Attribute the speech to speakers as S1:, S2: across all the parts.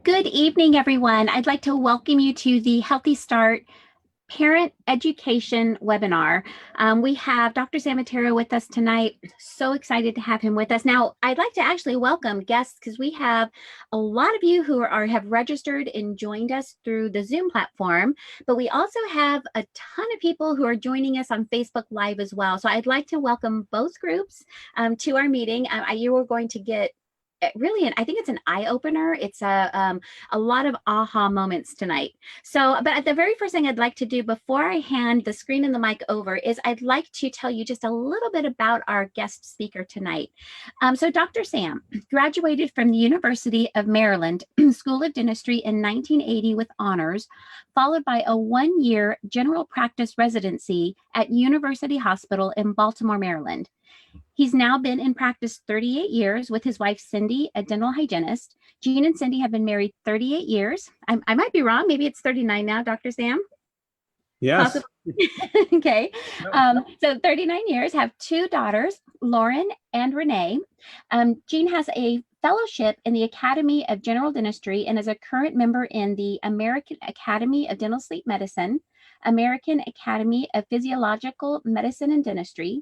S1: Good evening, everyone. I'd like to welcome you to the Healthy Start Parent Education webinar. We have Dr. Sambataro with us tonight. So excited to have him with us. Now, I'd like to actually welcome guests because we have a lot of you who have registered and joined us through the Zoom platform, but we also have a ton of people who are joining us on Facebook Live as well. So I'd like to welcome both groups to our meeting. You are going to get really, I think it's an eye opener. It's a lot of aha moments tonight. So, but the very first thing I'd like to do before I hand the screen and the mic over is I'd like to tell you just a little bit about our guest speaker tonight. So Dr. Sam graduated from the University of Maryland School of Dentistry in 1980 with honors, followed by a one-year general practice residency at University Hospital in Baltimore, Maryland. He's now been in practice 38 years with his wife, Cindy, a dental hygienist. Jean and Cindy have been married 38 years. I might be wrong. Maybe it's 39 now, Dr. Sam?
S2: Yes.
S1: Okay. So 39 years, have two daughters, Lauren and Renee. Jean has a fellowship in the Academy of General Dentistry and is a current member in the American Academy of Dental Sleep Medicine, American Academy of Physiological Medicine and Dentistry,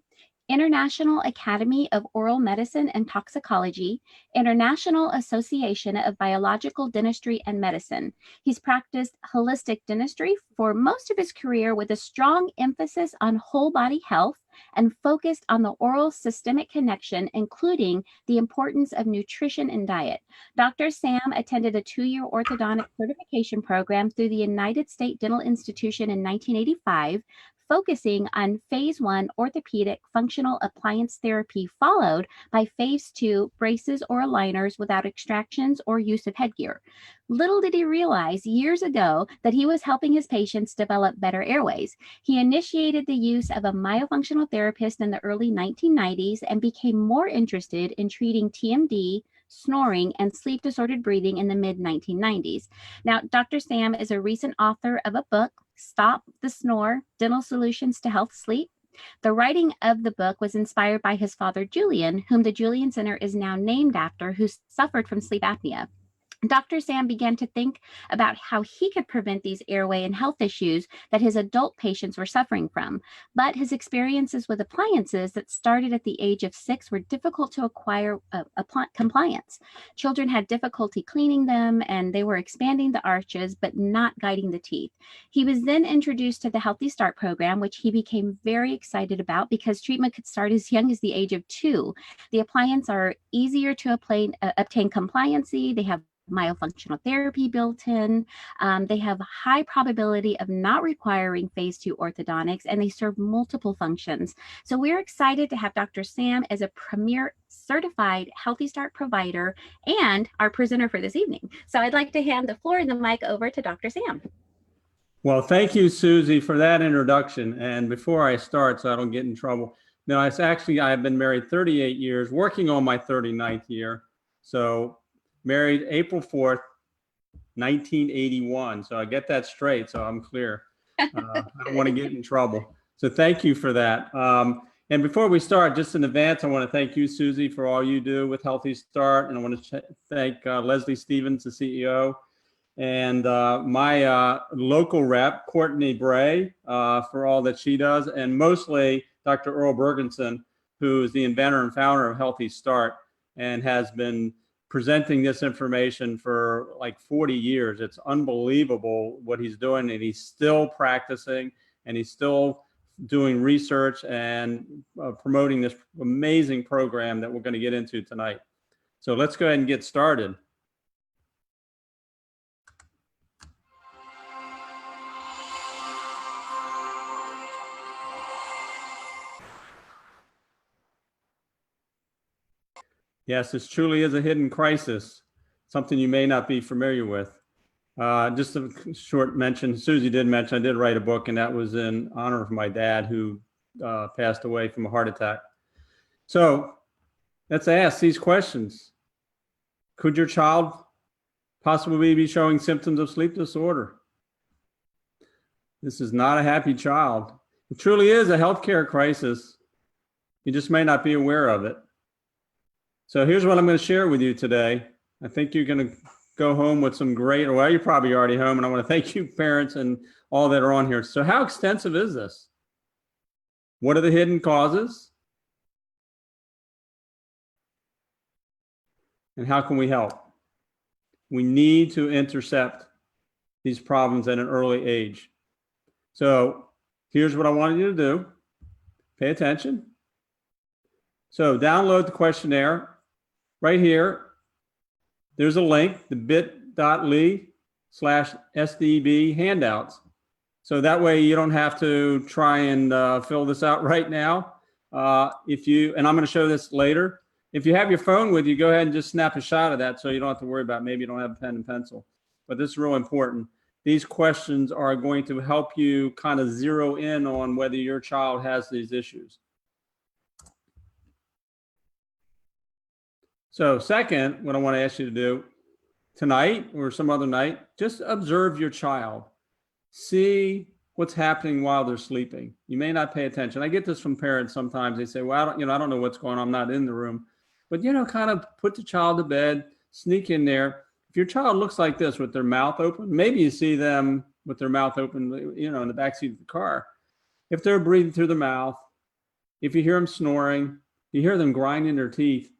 S1: International Academy of Oral Medicine and Toxicology, International Association of Biological Dentistry and Medicine. He's practiced holistic dentistry for most of his career with a strong emphasis on whole body health and focused on the oral systemic connection, including the importance of nutrition and diet. Dr. Sam attended a 2-year orthodontic certification program through the United States Dental Institution in 1985, focusing on phase 1 orthopedic functional appliance therapy, followed by phase 2 braces or aligners without extractions or use of headgear. Little did he realize years ago that he was helping his patients develop better airways. He initiated the use of a myofunctional therapist in the early 1990s and became more interested in treating TMD, snoring, and sleep disordered breathing in the mid-1990s. Now, Dr. Sam is a recent author of a book, Stop the Snore, Dental Solutions to Health Sleep. The writing of the book was inspired by his father, Julian, whom the Julian Center is now named after, who suffered from sleep apnea. Dr. Sam began to think about how he could prevent these airway and health issues that his adult patients were suffering from. But his experiences with appliances that started at the age of 6 were difficult to acquire compliance. Children had difficulty cleaning them, and they were expanding the arches, but not guiding the teeth. He was then introduced to the HealthyStart program, which he became very excited about because treatment could start as young as the age of 2. The appliances are easier to obtain compliancy. They have myofunctional therapy built in. They have a high probability of not requiring phase 2 orthodontics, and they serve multiple functions. So we're excited to have Dr. Sam as a premier certified HealthyStart provider and our presenter for this evening. So I'd like to hand the floor and the mic over to Dr. Sam.
S2: Well, thank you, Susie, for that introduction. And before I start, so I don't get in trouble, no, it's actually, I've been married 38 years, working on my 39th year. So married April 4th, 1981. So I get that straight, so I'm clear. I don't want to get in trouble. So thank you for that. And before we start, just in advance, I want to thank you, Susie, for all you do with Healthy Start. And I want to thank Leslie Stevens, the CEO, and my local rep, Courtney Bray, for all that she does, and mostly Dr. Earl Bergenson, who is the inventor and founder of Healthy Start and has been presenting this information for like 40 years. It's unbelievable what he's doing, and he's still practicing, and he's still doing research and promoting this amazing program that we're going to get into tonight. So let's go ahead and get started. Yes, this truly is a hidden crisis, something you may not be familiar with. Just a short mention, Susie did mention, I did write a book, and that was in honor of my dad, who passed away from a heart attack. So let's ask these questions. Could your child possibly be showing symptoms of sleep disorder? This is not a happy child. It truly is a healthcare crisis. You just may not be aware of it. So here's what I'm going to share with you today. I think you're going to go home with some great, or well, you're probably already home, and I want to thank you parents and all that are on here. So how extensive is this? What are the hidden causes? And how can we help? We need to intercept these problems at an early age. So here's what I wanted you to do. Pay attention. So download the questionnaire. Right here, there's a link, the bit.ly/SDB handouts. So that way you don't have to try and fill this out right now. And I'm going to show this later. If you have your phone with you, go ahead and just snap a shot of that so you don't have to worry about maybe you don't have a pen and pencil. But this is real important. These questions are going to help you kind of zero in on whether your child has these issues. So second, what I want to ask you to do tonight or some other night, just observe your child. See what's happening while they're sleeping. You may not pay attention. I get this from parents sometimes. They say, well, I don't know what's going on. I'm not in the room. But, kind of put the child to bed, sneak in there. If your child looks like this with their mouth open, maybe you see them with their mouth open, in the backseat of the car. If they're breathing through the mouth, if you hear them snoring, you hear them grinding their teeth.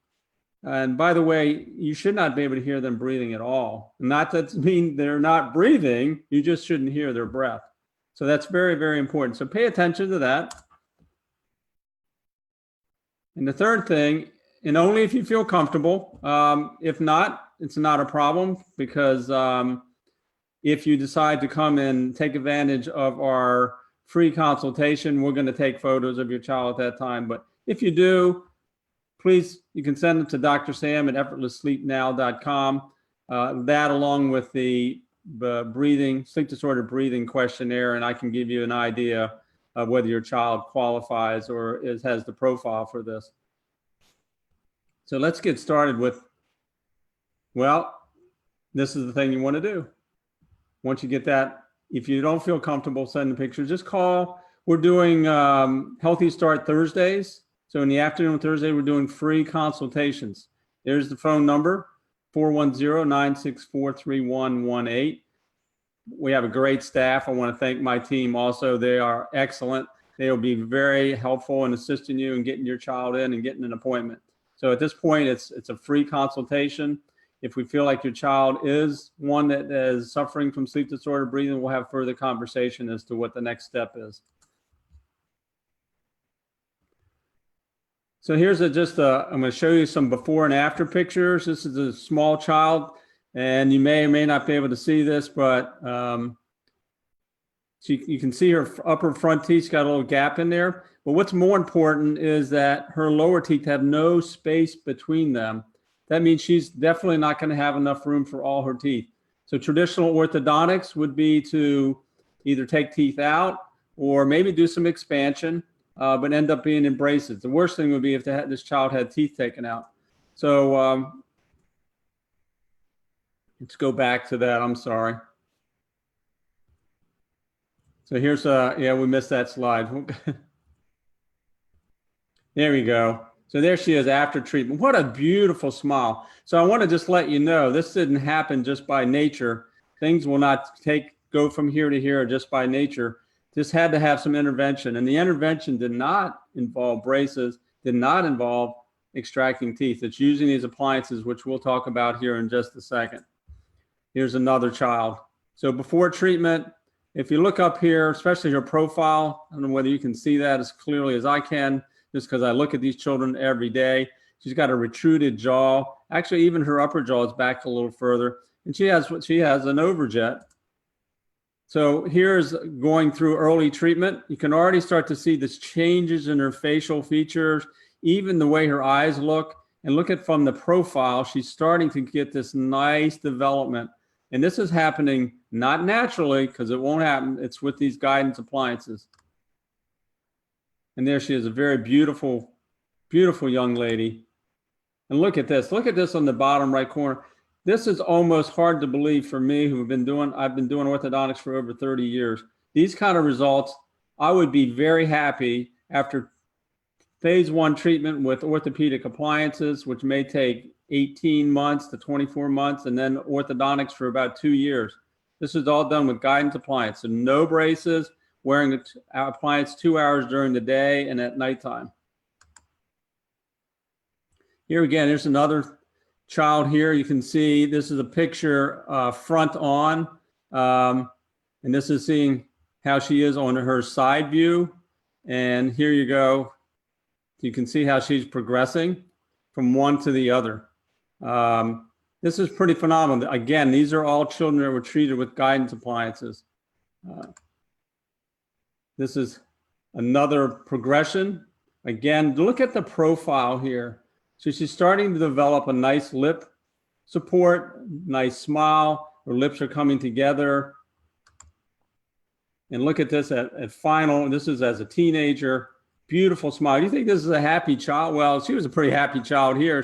S2: And by the way, you should not be able to hear them breathing at all. Not that mean they're not breathing, you just shouldn't hear their breath. So that's very, very important. So pay attention to that. And the third thing, and only if you feel comfortable, if not, it's not a problem, because if you decide to come and take advantage of our free consultation, we're going to take photos of your child at that time. But if you do, please, you can send them to Dr. Sam at effortlesssleepnow.com. That along with the sleep disorder breathing questionnaire, and I can give you an idea of whether your child qualifies or has the profile for this. So let's get started with, this is the thing you want to do. Once you get that, if you don't feel comfortable sending pictures, just call. We're doing Healthy Start Thursdays. So in the afternoon on Thursday, we're doing free consultations. There's the phone number, 410-964-3118. We have a great staff. I want to thank my team also. They are excellent. They will be very helpful in assisting you in getting your child in and getting an appointment. So at this point, it's a free consultation. If we feel like your child is one that is suffering from sleep disorder breathing, we'll have further conversation as to what the next step is. So here's I'm going to show you some before and after pictures. This is a small child, and you may or may not be able to see this, but you can see her upper front teeth's got a little gap in there. But what's more important is that her lower teeth have no space between them. That means she's definitely not going to have enough room for all her teeth. So traditional orthodontics would be to either take teeth out or maybe do some expansion, but end up being in braces. The worst thing would be if this child had teeth taken out. So let's go back to that. I'm sorry. So here's we missed that slide. There we go. So there she is after treatment. What a beautiful smile. So I want to just let you know, this didn't happen just by nature. Things will not go from here to here just by nature. This had to have some intervention, and the intervention did not involve braces, did not involve extracting teeth. It's using these appliances, which we'll talk about here in just a second. Here's another child. So before treatment, if you look up here, especially her profile, I don't know whether you can see that as clearly as I can, just because I look at these children every day. She's got a retruded jaw. Actually, even her upper jaw is back a little further, and she has an overjet. So here's going through early treatment. You can already start to see this changes in her facial features, even the way her eyes look. And look at from the profile, she's starting to get this nice development. And this is happening not naturally, because it won't happen. It's with these guidance appliances. And there she is, a very beautiful, beautiful young lady. And look at this. Look at this on the bottom right corner. This is almost hard to believe for me, I've been doing orthodontics for over 30 years. These kind of results, I would be very happy after phase 1 treatment with orthopedic appliances, which may take 18 months to 24 months, and then orthodontics for about 2 years. This is all done with guidance appliance. So no braces, wearing appliance 2 hours during the day and at nighttime. Here again, there's another child here. You can see this is a picture front on. And this is seeing how she is on her side view. And here you go. You can see how she's progressing from one to the other. This is pretty phenomenal. Again, these are all children that were treated with guidance appliances. This is another progression. Again, look at the profile here. So she's starting to develop a nice lip support, nice smile. Her lips are coming together. And look at this at final. This is as a teenager. Beautiful smile. You think this is a happy child? Well, she was a pretty happy child here.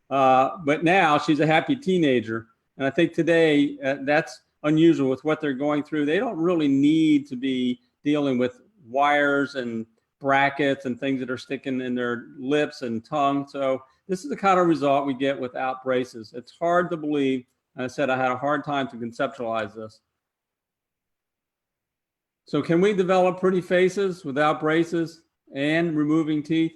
S2: But now she's a happy teenager. And I think today that's unusual with what they're going through. They don't really need to be dealing with wires and brackets and things that are sticking in their lips and tongue. So this is the kind of result we get without braces. It's hard to believe. And I said I had a hard time to conceptualize this. So can we develop pretty faces without braces and removing teeth?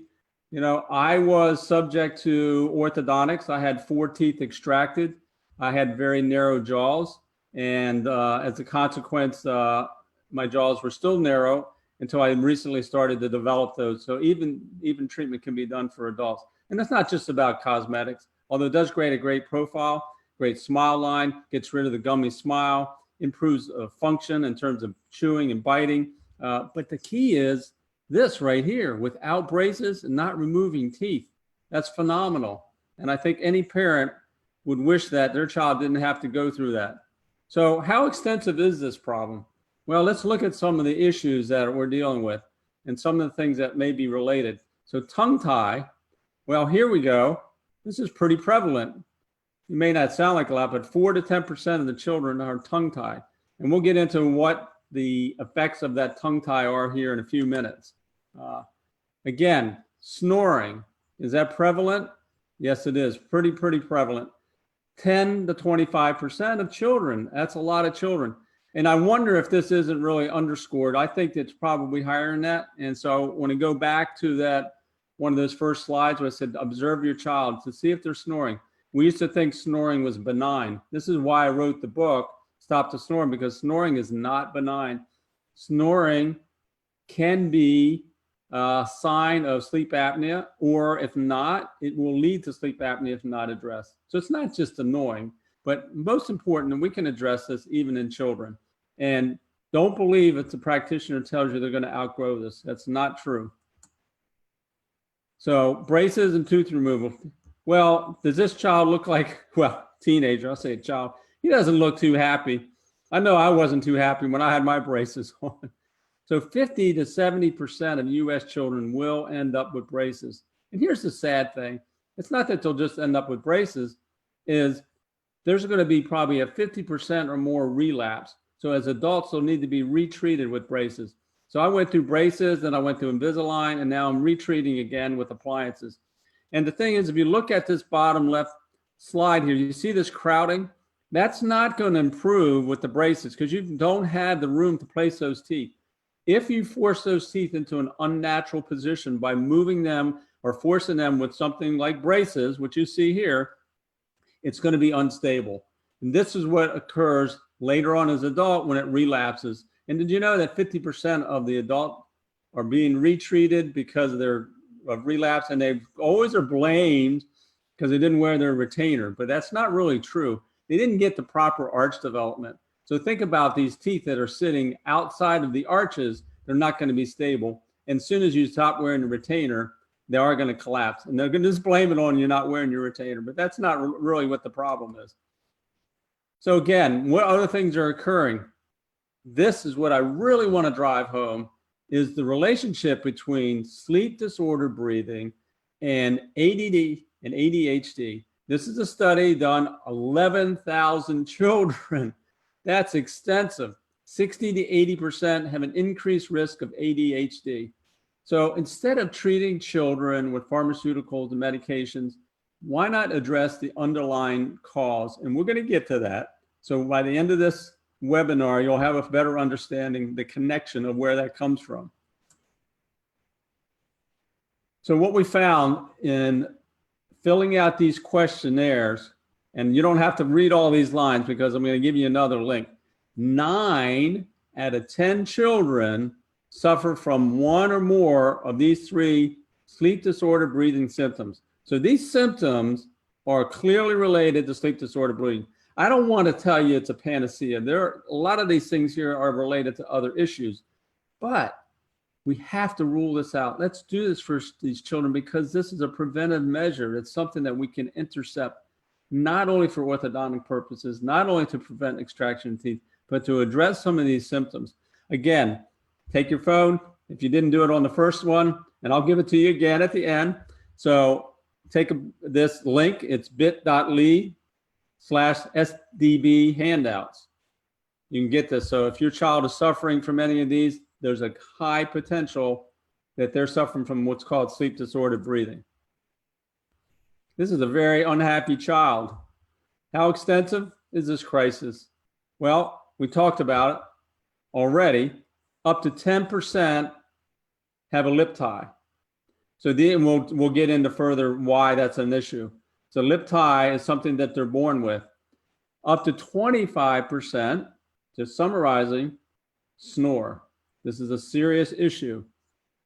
S2: You know, I was subject to orthodontics. I had 4 teeth extracted. I had very narrow jaws. And as a consequence, my jaws were still narrow until I recently started to develop those. So even treatment can be done for adults. And that's not just about cosmetics, although it does create a great profile, great smile line, gets rid of the gummy smile, improves function in terms of chewing and biting. But the key is this right here, without braces and not removing teeth. That's phenomenal. And I think any parent would wish that their child didn't have to go through that. So how extensive is this problem? Well, let's look at some of the issues that we're dealing with and some of the things that may be related. So tongue tie, well, here we go. This is pretty prevalent. It may not sound like a lot, but 4 to 10% of the children are tongue tied. And we'll get into what the effects of that tongue tie are here in a few minutes. Again, snoring, is that prevalent? Yes, it is. Pretty prevalent. 10 to 25% of children. That's a lot of children. And I wonder if this isn't really underscored. I think it's probably higher than that. And so when I go back to that, one of those first slides where I said, observe your child to see if they're snoring. We used to think snoring was benign. This is why I wrote the book, Stop the Snoring, because snoring is not benign. Snoring can be a sign of sleep apnea, or if not, it will lead to sleep apnea if not addressed. So it's not just annoying, but most important, and we can address this even in children. And don't believe if the practitioner tells you they're going to outgrow this. That's not true. So braces and tooth removal. Well, does this child look like, well, teenager, I'll say a child. He doesn't look too happy. I know I wasn't too happy when I had my braces on. So 50 to 70% of US children will end up with braces. And here's the sad thing. It's not that they'll just end up with braces, is there's going to be probably a 50% or more relapse. So as adults, they'll need to be retreated with braces. So I went through braces, then I went through Invisalign, and now I'm retreating again with appliances. And the thing is, if you look at this bottom left slide here, you see this crowding? That's not going to improve with the braces because you don't have the room to place those teeth. If you force those teeth into an unnatural position by moving them or forcing them with something like braces, which you see here, it's going to be unstable. And this is what occurs later on as an adult when it relapses. And did you know that 50% of the adult are being retreated because of their relapse, and they always are blamed because they didn't wear their retainer, but that's not really true. They didn't get the proper arch development. So think about these teeth that are sitting outside of the arches, they're not going to be stable. And as soon as you stop wearing the retainer, they are going to collapse. And they're going to just blame it on you not wearing your retainer, but that's not really what the problem is. So again, what other things are occurring? This is what I really want to drive home, is the relationship between sleep disorder breathing and ADD and ADHD. This is a study done 11,000 children. That's extensive. 60 to 80% have an increased risk of ADHD. So instead of treating children with pharmaceuticals and medications, why not address the underlying cause? And we're going to get to that. So by the end of this webinar, you'll have a better understanding the connection of where that comes from. So what we found in filling out these questionnaires, and you don't have to read all these lines because I'm going to give you another link. 9 out of 10 children suffer from one or more of these 3 sleep disorder breathing symptoms. So these symptoms are clearly related to sleep disorder breathing. I don't want to tell you it's a panacea. There are a lot of these things here are related to other issues, but we have to rule this out. Let's do this for these children because this is a preventive measure. It's something that we can intercept not only for orthodontic purposes, not only to prevent extraction of teeth, but to address some of these symptoms. Again, take your phone. If you didn't do it on the first one, and I'll give it to you again at the end. So take this link. It's bit.ly/SDB handouts. You can get this. So if your child is suffering from any of these, there's a high potential that they're suffering from what's called sleep disordered breathing. This is a very unhappy child. How extensive is this crisis? Well, we talked about it already. Up to 10% have a lip tie. So then we'll get into further why that's an issue. So lip tie is something that they're born with. Up to 25%, just summarizing, snore. This is a serious issue.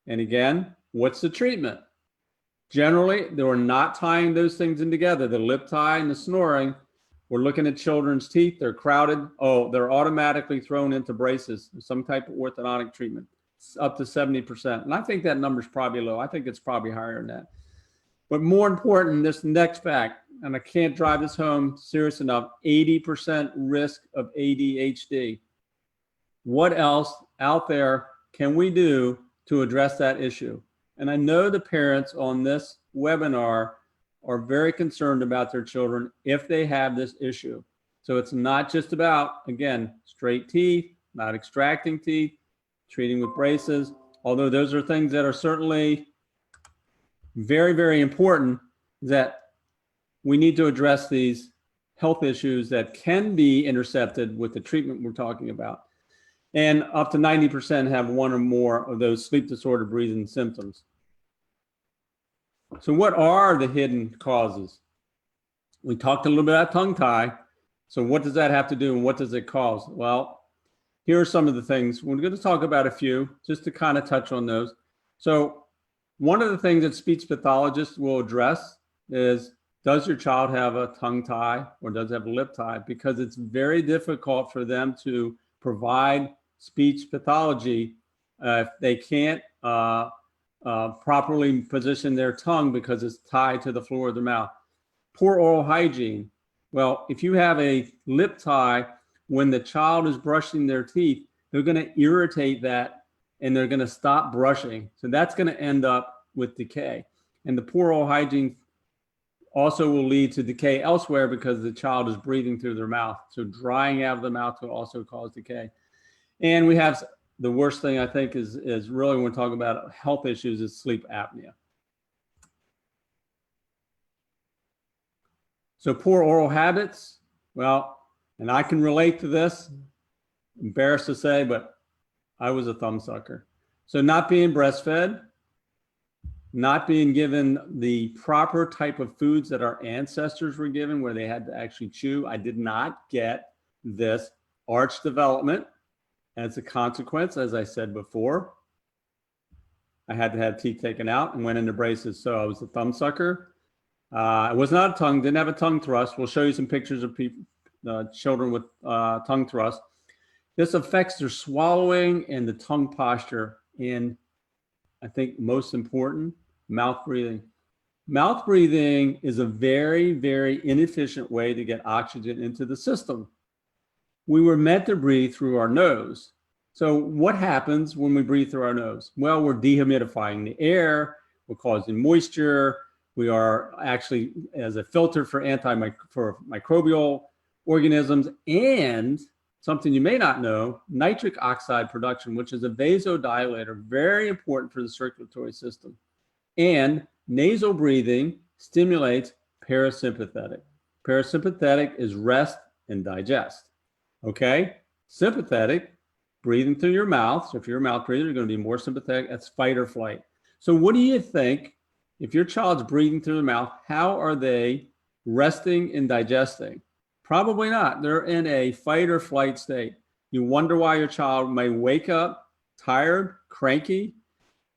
S2: And again, what's the treatment? Generally, they were not tying those things in together. The lip tie and the snoring, we're looking at children's teeth. They're crowded. Oh, they're automatically thrown into braces, some type of orthodontic treatment. It's up to 70%. And I think that number's probably low. I think it's probably higher than that. But more important, this next fact, and I can't drive this home serious enough, 80% risk of ADHD. What else out there can we do to address that issue? And I know the parents on this webinar are very concerned about their children if they have this issue. So it's not just about, again, straight teeth, not extracting teeth, treating with braces, although those are things that are certainly very, very important, that we need to address these health issues that can be intercepted with the treatment we're talking about. And up to 90% have one or more of those sleep disorder breathing symptoms. So what are the hidden causes? We talked a little bit about tongue tie. So what does that have to do and what does it cause? Well, here are some of the things. We're going to talk about a few just to kind of touch on those. So one of the things that speech pathologists will address is, does your child have a tongue tie or does it have a lip tie? Because it's very difficult for them to provide speech pathology if they can't properly position their tongue because it's tied to the floor of the mouth. Poor oral hygiene. Well, if you have a lip tie, when the child is brushing their teeth, they're going to irritate that and they're going to stop brushing. So that's going to end up with decay. And the poor oral hygiene also will lead to decay elsewhere because the child is breathing through their mouth. So drying out of the mouth will also cause decay. And we have the worst thing, I think, is really when we're talking about health issues is sleep apnea. So poor oral habits, well, and I can relate to this, embarrassed to say, but I was a thumb sucker. So not being breastfed, not being given the proper type of foods that our ancestors were given where they had to actually chew. I did not get this arch development. As a consequence, as I said before, I had to have teeth taken out and went into braces. So I was a thumb sucker. I was not a tongue, didn't have a tongue thrust. We'll show you some pictures of people, children with tongue thrust. This affects their swallowing and the tongue posture. And I think most important, mouth breathing. Mouth breathing is a very, very inefficient way to get oxygen into the system. We were meant to breathe through our nose. So what happens when we breathe through our nose? Well, we're dehumidifying the air, we're causing moisture, we are actually as a filter for microbial organisms, and something you may not know, nitric oxide production, which is a vasodilator, very important for the circulatory system. And nasal breathing stimulates parasympathetic. Parasympathetic is rest and digest. Okay? Sympathetic, breathing through your mouth. So if you're a mouth breather, you're going to be more sympathetic. That's fight or flight. So what do you think if your child's breathing through the mouth? How are they resting and digesting? Probably not. They're in a fight or flight state. You wonder why your child may wake up tired, cranky,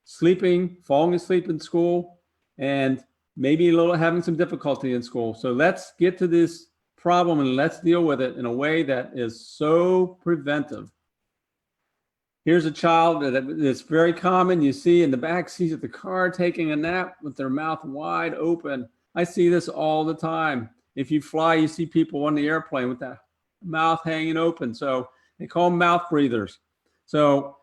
S2: sleeping, falling asleep in school, and maybe a little having some difficulty in school. So let's get to this problem and let's deal with it in a way that is so preventive. Here's a child that's very common. You see in the back seat of the car taking a nap with their mouth wide open. I see this all the time. If you fly, you see people on the airplane with that mouth hanging open. So they call them mouth breathers. So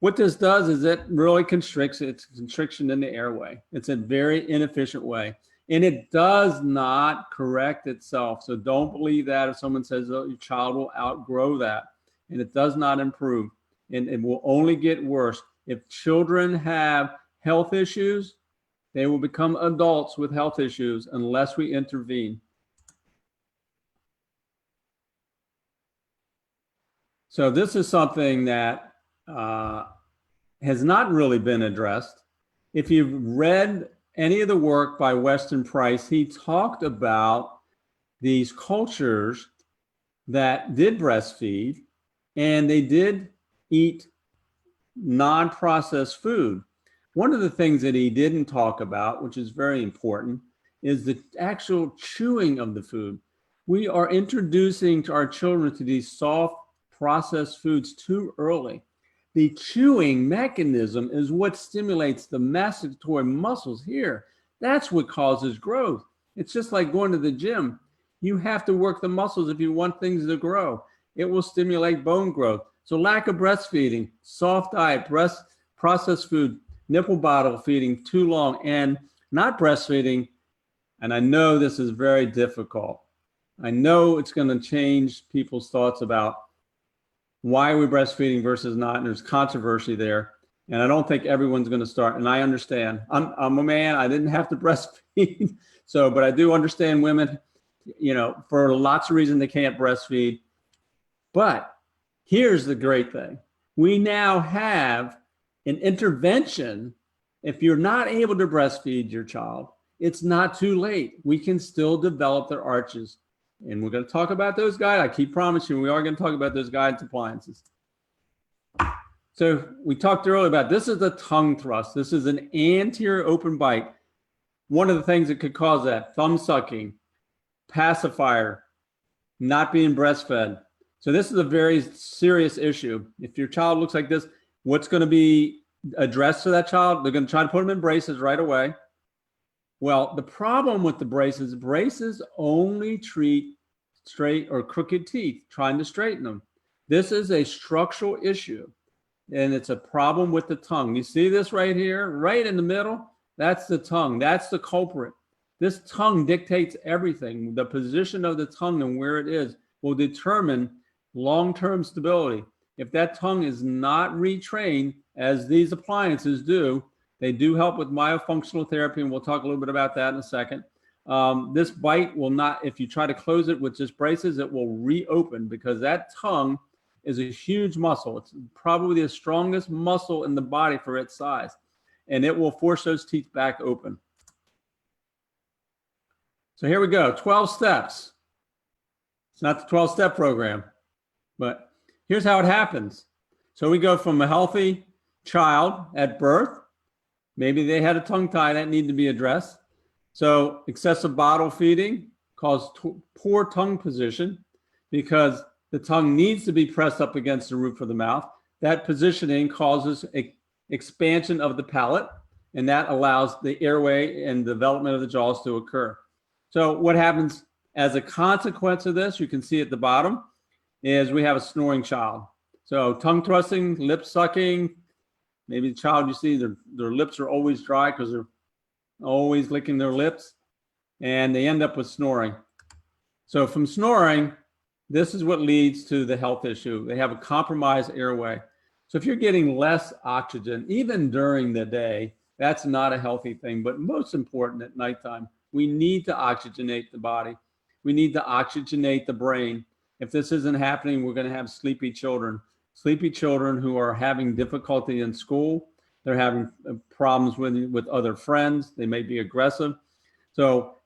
S2: what this does is it really constricts, it's constriction in the airway. It's a very inefficient way. And it does not correct itself. So don't believe that if someone says, oh, your child will outgrow that. And it does not improve. And it will only get worse. If children have health issues, they will become adults with health issues unless we intervene. So this is something that has not really been addressed. If you've read any of the work by Weston Price, he talked about these cultures that did breastfeed and they did eat non-processed food. One of the things that he didn't talk about, which is very important, is the actual chewing of the food. We are introducing to our children to these soft processed foods too early. The chewing mechanism is what stimulates the masticatory muscles here. That's what causes growth. It's just like going to the gym. You have to work the muscles if you want things to grow. It will stimulate bone growth. So lack of breastfeeding, soft diet, processed food, nipple bottle feeding too long, and not breastfeeding. And I know this is very difficult. I know it's going to change people's thoughts about why we're breastfeeding versus not, and there's controversy there. And I don't think everyone's going to start. And I understand. I'm a man. I didn't have to breastfeed. So, but I do understand women, you know, for lots of reasons they can't breastfeed. But here's the great thing. We now have an intervention. If you're not able to breastfeed your child, it's not too late. We can still develop their arches. And we're going to talk about those guides. I keep promising we are going to talk about those guidance appliances. So we talked earlier about this is the tongue thrust. This is an anterior open bite. One of the things that could cause that, thumb sucking, pacifier, not being breastfed. So this is a very serious issue. If your child looks like this, what's going to be addressed to that child? They're going to try to put them in braces right away. Well, the problem with the braces only treat straight or crooked teeth, trying to straighten them. This is a structural issue, and it's a problem with the tongue. You see this right here, right in the middle? That's the tongue. That's the culprit. This tongue dictates everything. The position of the tongue and where it is will determine long-term stability. If that tongue is not retrained, as these appliances do, they do help with myofunctional therapy, and we'll talk a little bit about that in a second. This bite will not, if you try to close it with just braces, it will reopen because that tongue is a huge muscle. It's probably the strongest muscle in the body for its size, and it will force those teeth back open. So here we go, 12 steps. It's not the 12-step program, but here's how it happens. So we go from a healthy child at birth. Maybe they had a tongue tie that needed to be addressed. So excessive bottle feeding caused poor tongue position because the tongue needs to be pressed up against the roof of the mouth. That positioning causes expansion of the palate, and that allows the airway and development of the jaws to occur. So what happens as a consequence of this, you can see at the bottom, is we have a snoring child. So tongue thrusting, lip sucking. Maybe the child, you see their lips are always dry because they're always licking their lips, and they end up with snoring. So from snoring, this is what leads to the health issue. They have a compromised airway. So if you're getting less oxygen, even during the day, that's not a healthy thing, but most important at nighttime. We need to oxygenate the body. We need to oxygenate the brain. If this isn't happening, we're going to have sleepy children who are having difficulty in school. They're having problems with other friends. They may be aggressive. So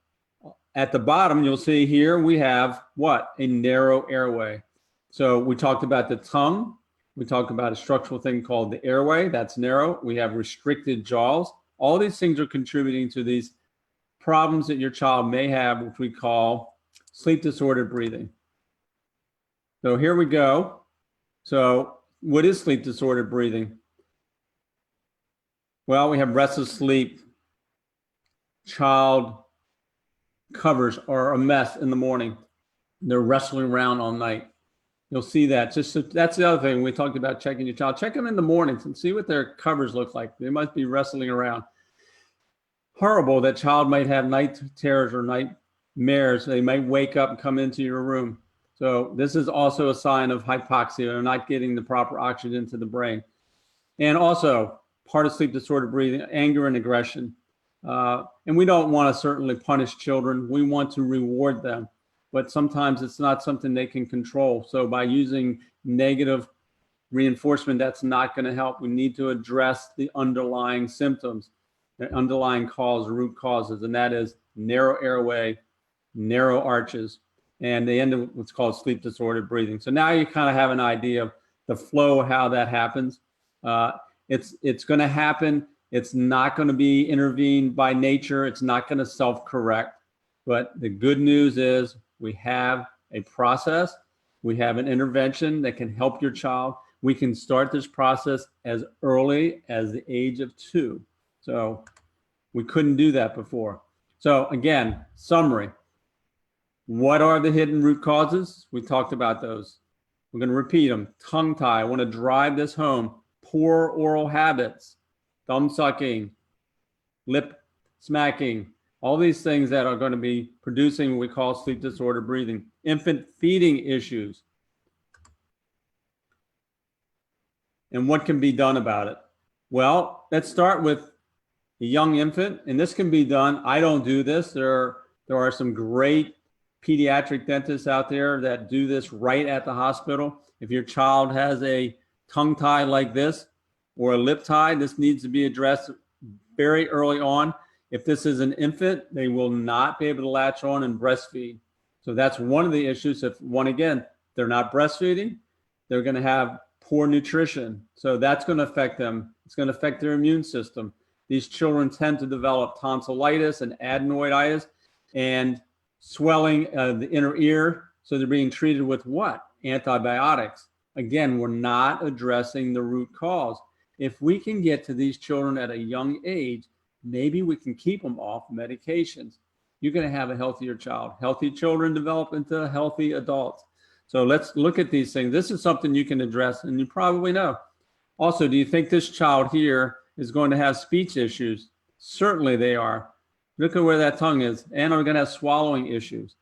S2: at the bottom, you'll see here we have what? A narrow airway. So we talked about the tongue. We talked about a structural thing called the airway. That's narrow. We have restricted jaws. All these things are contributing to these problems that your child may have, which we call sleep disordered breathing. So here we go. So what is sleep disordered breathing? Well, we have restless sleep. Child covers are a mess in the morning. They're wrestling around all night. You'll see that. That's the other thing. We talked about checking your child. Check them in the mornings and see what their covers look like. They must be wrestling around. Horrible that child might have night terrors or nightmares. They might wake up and come into your room. So this is also a sign of hypoxia. They're not getting the proper oxygen to the brain. And also part of sleep disordered breathing, anger and aggression. And we don't want to certainly punish children. We want to reward them. But sometimes it's not something they can control. So by using negative reinforcement, that's not going to help. We need to address the underlying symptoms, the underlying cause, root causes, and that is narrow airway, narrow arches, and they end up what's called sleep disordered breathing. So now you kind of have an idea of the flow of how that happens. It's going to happen. It's not going to be intervened by nature. It's not going to self-correct. But the good news is we have a process. We have an intervention that can help your child. We can start this process as early as the age of 2. So we couldn't do that before. So again, summary. What are the hidden root causes? We talked about those. We're going to repeat them. Tongue tie. I want to drive this home. Poor oral habits, thumb sucking, lip smacking, all these things that are going to be producing what we call sleep disordered breathing. Infant feeding issues. And what can be done about it? Well, let's start with a young infant, and this can be done. I don't do this. There are some great pediatric dentists out there that do this right at the hospital. If your child has a tongue tie like this or a lip tie, this needs to be addressed very early on. If this is an infant, they will not be able to latch on and breastfeed. So that's one of the issues. If again, they're not breastfeeding, they're going to have poor nutrition. So that's going to affect them. It's going to affect their immune system. These children tend to develop tonsillitis and adenoiditis and swelling of the inner ear. So they're being treated with what? Antibiotics. Again, we're not addressing the root cause. If we can get to these children at a young age, maybe we can keep them off medications. You're going to have a healthier child. Healthy children develop into healthy adults. So let's look at these things. This is something you can address, and you probably know. Also, do you think this child here is going to have speech issues? Certainly they are. Look at where that tongue is, and are going to have swallowing issues.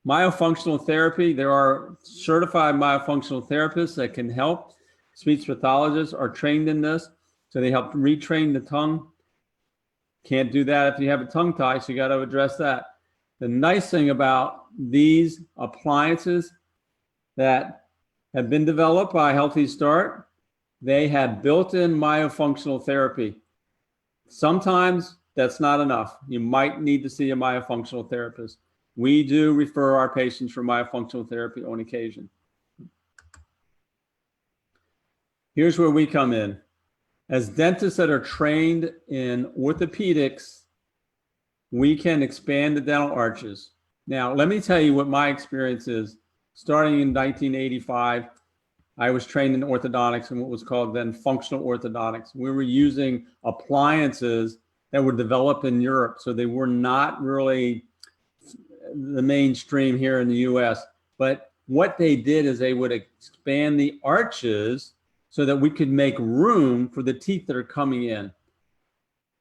S2: Myofunctional therapy, there are certified myofunctional therapists that can help. Speech pathologists are trained in this, so they help retrain the tongue. Can't do that if you have a tongue tie, so you got to address that. The nice thing about these appliances that have been developed by HealthyStart, they have built-in myofunctional therapy. Sometimes that's not enough. You might need to see a myofunctional therapist. We do refer our patients for myofunctional therapy on occasion. Here's where we come in. As dentists that are trained in orthopedics, we can expand the dental arches. Now, let me tell you what my experience is. Starting in 1985, I was trained in orthodontics and what was called then functional orthodontics. We were using appliances that were developed in Europe, so they were not really the mainstream here in the US. But what they did is they would expand the arches so that we could make room for the teeth that are coming in.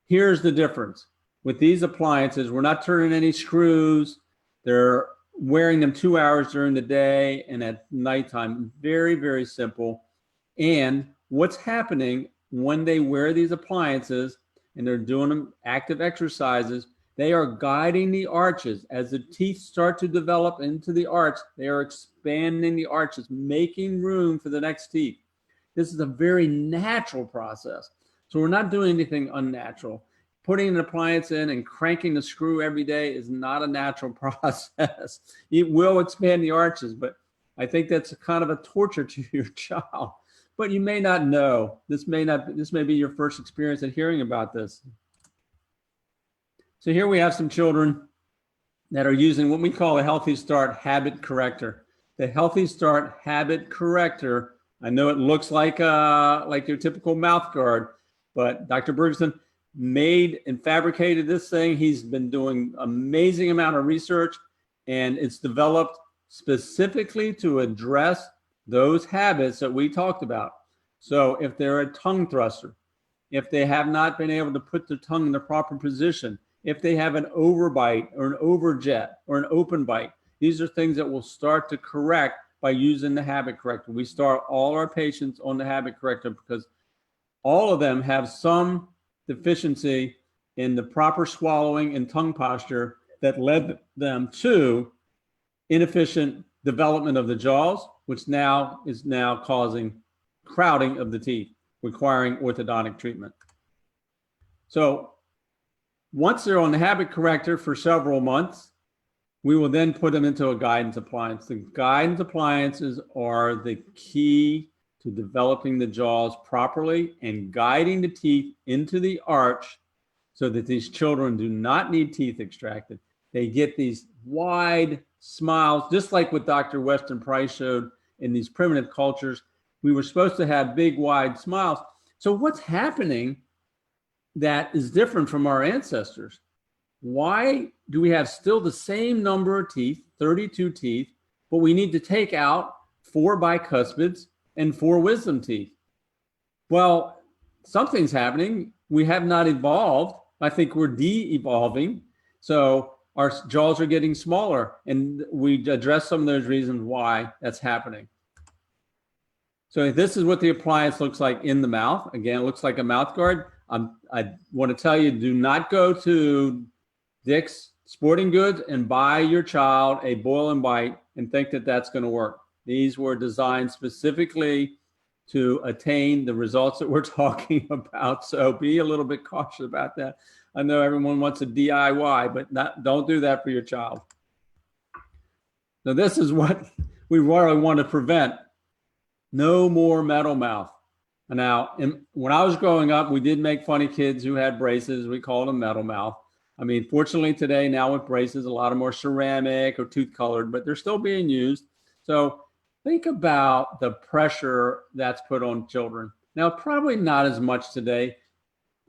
S2: Here's the difference. With these appliances, we're not turning any screws. They're wearing them 2 hours during the day and at nighttime. Very, very simple. And what's happening when they wear these appliances and they're doing them active exercises, they are guiding the arches. As the teeth start to develop into the arch, they are expanding the arches, making room for the next teeth. This is a very natural process. So we're not doing anything unnatural. Putting an appliance in and cranking the screw every day is not a natural process. It will expand the arches, but I think that's kind of a torture to your child. But you may not know. This may be your first experience at hearing about this. So here we have some children that are using what we call a HealthyStart habit corrector. The HealthyStart habit corrector, I know it looks like your typical mouth guard, but Dr. Bergson made and fabricated this thing. He's been doing amazing amount of research, and it's developed specifically to address those habits that we talked about. So if they're a tongue thruster, if they have not been able to put their tongue in the proper position, if they have an overbite or an overjet or an open bite, these are things that we'll start to correct by using the habit corrector. We start all our patients on the habit corrector because all of them have some deficiency in the proper swallowing and tongue posture that led them to inefficient development of the jaws, which now is causing crowding of the teeth, requiring orthodontic treatment. So once they're on the habit corrector for several months, we will then put them into a guidance appliance. The guidance appliances are the key to developing the jaws properly and guiding the teeth into the arch so that these children do not need teeth extracted. They get these wide smiles, just like what Dr. Weston Price showed in these primitive cultures. We were supposed to have big, wide smiles. So what's happening that is different from our ancestors? Why do we have still the same number of teeth, 32 teeth, but we need to take out 4 bicuspids and 4 wisdom teeth? Well, something's happening. We have not evolved. I think we're de-evolving. So our jaws are getting smaller, and we address some of those reasons why that's happening. So this is what the appliance looks like in the mouth. Again, it looks like a mouth guard. I want to tell you, do not go to Dick's Sporting Goods and buy your child a boil and bite and think that that's going to work. These were designed specifically to attain the results that we're talking about. So be a little bit cautious about that. I know everyone wants a DIY, but don't do that for your child. So this is what we really want to prevent. No more metal mouth. Now, when I was growing up, we did make fun of kids who had braces. We called them metal mouth. I mean, fortunately today, now with braces, a lot of more ceramic or tooth colored, but they're still being used. So think about the pressure that's put on children. Now, probably not as much today.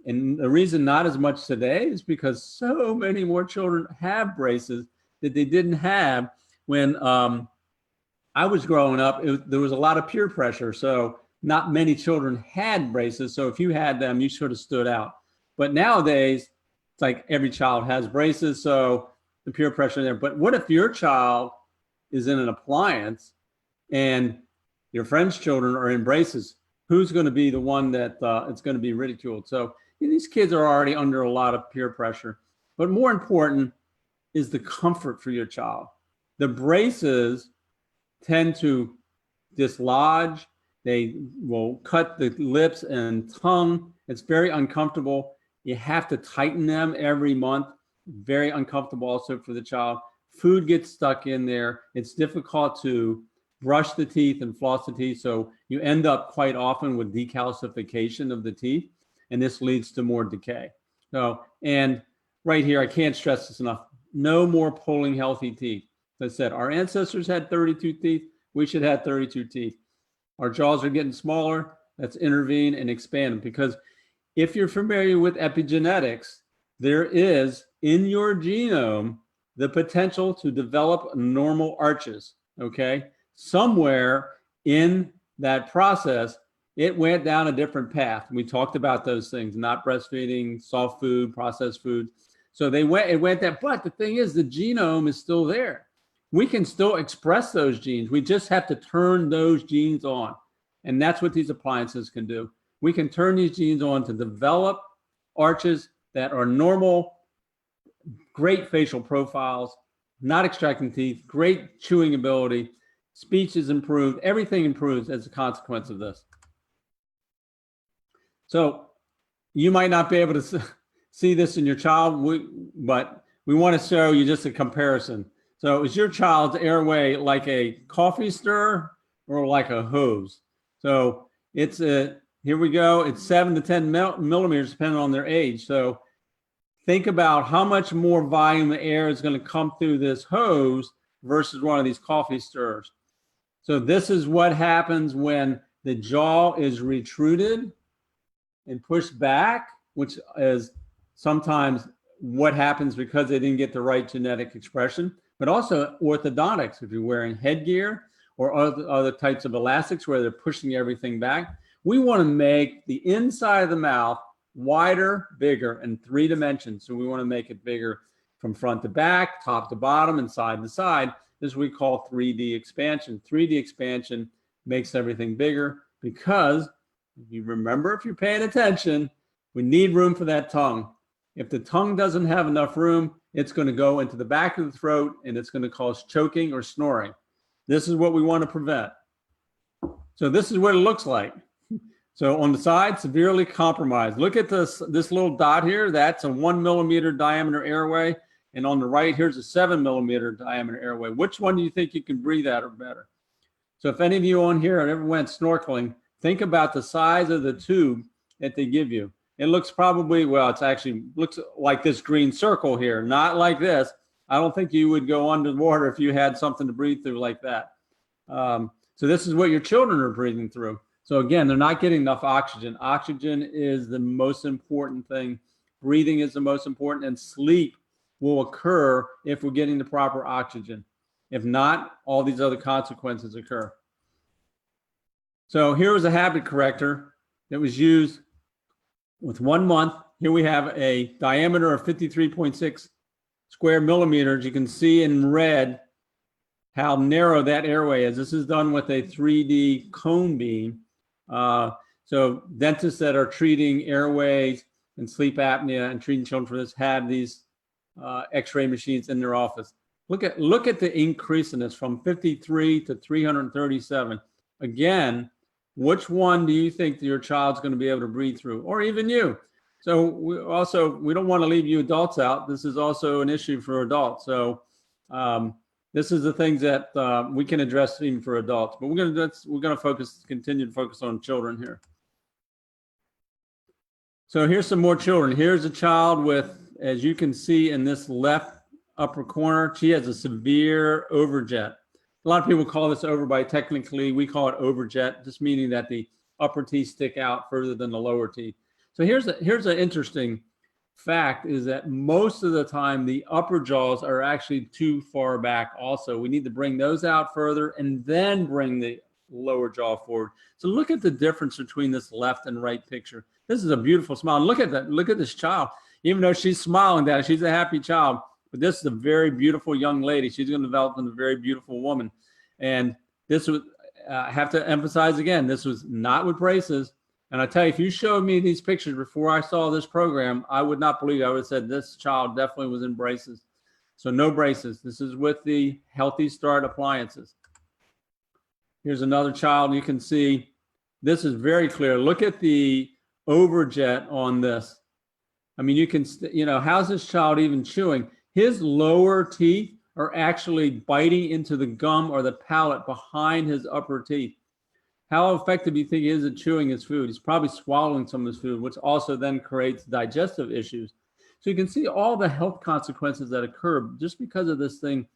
S2: And the reason not as much today is because so many more children have braces that they didn't have when I was growing up. There was a lot of peer pressure. So not many children had braces. So if you had them, you sort of stood out. But nowadays, it's like every child has braces. So the peer pressure there. But what if your child is in an appliance and your friend's children are in braces? Who's going to be the one that it's going to be ridiculed? So these kids are already under a lot of peer pressure. But more important is the comfort for your child. The braces tend to dislodge. They will cut the lips and tongue. It's very uncomfortable. You have to tighten them every month. Very uncomfortable also for the child. Food gets stuck in there. It's difficult to brush the teeth and floss the teeth. So you end up quite often with decalcification of the teeth, and this leads to more decay. So, and right here, I can't stress this enough. No more pulling healthy teeth. As I said, our ancestors had 32 teeth. We should have 32 teeth. Our jaws are getting smaller. Let's intervene and expand them, because if you're familiar with epigenetics, there is in your genome the potential to develop normal arches, okay? Somewhere in that process, it went down a different path. We talked about those things, not breastfeeding, soft food, processed food. So it went that, but the thing is, the genome is still there. We can still express those genes. We just have to turn those genes on. And that's what these appliances can do. We can turn these genes on to develop arches that are normal, great facial profiles, not extracting teeth, great chewing ability, speech is improved, everything improves as a consequence of this. So you might not be able to see this in your child, but we want to show you just a comparison. So is your child's airway like a coffee stirrer or like a hose? So it's here we go. It's 7 to 10 millimeters depending on their age. So think about how much more volume of air is going to come through this hose versus one of these coffee stirrers. So this is what happens when the jaw is retruded and pushed back, which is sometimes what happens because they didn't get the right genetic expression, but also orthodontics. If you're wearing headgear or other types of elastics where they're pushing everything back, we want to make the inside of the mouth wider, bigger in 3 dimensions. So we want to make it bigger from front to back, top to bottom, and side to side. This is what we call 3D expansion. 3D expansion makes everything bigger because if you remember, if you're paying attention, we need room for that tongue. If the tongue doesn't have enough room, it's going to go into the back of the throat and it's going to cause choking or snoring. This is what we want to prevent. So this is what it looks like. So on the side, severely compromised. Look at this little dot here. That's a 1 millimeter diameter airway. And on the right, here's a 7 millimeter diameter airway. Which one do you think you can breathe out or better? So if any of you on here have ever went snorkeling, think about the size of the tube that they give you. It looks probably, well, it's actually looks like this green circle here, not like this. I don't think you would go underwater if you had something to breathe through like that. So this is what your children are breathing through. So again, they're not getting enough oxygen. Oxygen is the most important thing. Breathing is the most important, and sleep will occur if we're getting the proper oxygen. If not, all these other consequences occur. So here was a habit corrector that was used with 1 month. Here we have a diameter of 53.6 square millimeters. You can see in red how narrow that airway is. This is done with a 3D cone beam. So dentists that are treating airways and sleep apnea and treating children for this have these X-ray machines in their office. Look at the increase in this from 53 to 337. Again, which one do you think that your child's going to be able to breathe through, or even you? So we don't want to leave you adults out. This is also an issue for adults. So this is the things that we can address even for adults, but we're going to continue to focus on children here. So here's some more children. Here's a child with, as you can see in this left upper corner, she has a severe overjet. A lot of people call this overbite. Technically, we call it overjet, just meaning that the upper teeth stick out further than the lower teeth. So here's an interesting fact, is that most of the time the upper jaws are actually too far back also. We need to bring those out further and then bring the lower jaw forward. So look at the difference between this left and right picture. This is a beautiful smile. Look at that. Look at this child. Even though she's smiling, that she's a happy child, but this is a very beautiful young lady. She's going to develop into a very beautiful woman. And this was, I have to emphasize again, this was not with braces. And I tell you, if you showed me these pictures before I saw this program, I would not believe it. I would have said this child definitely was in braces. So no braces. This is with the HealthyStart appliances. Here's another child. You can see this is very clear. Look at the overjet on this. I mean, you can, how's this child even chewing? His lower teeth are actually biting into the gum or the palate behind his upper teeth. How effective do you think he is at chewing his food? He's probably swallowing some of his food, which also then creates digestive issues. So you can see all the health consequences that occur just because of this thing.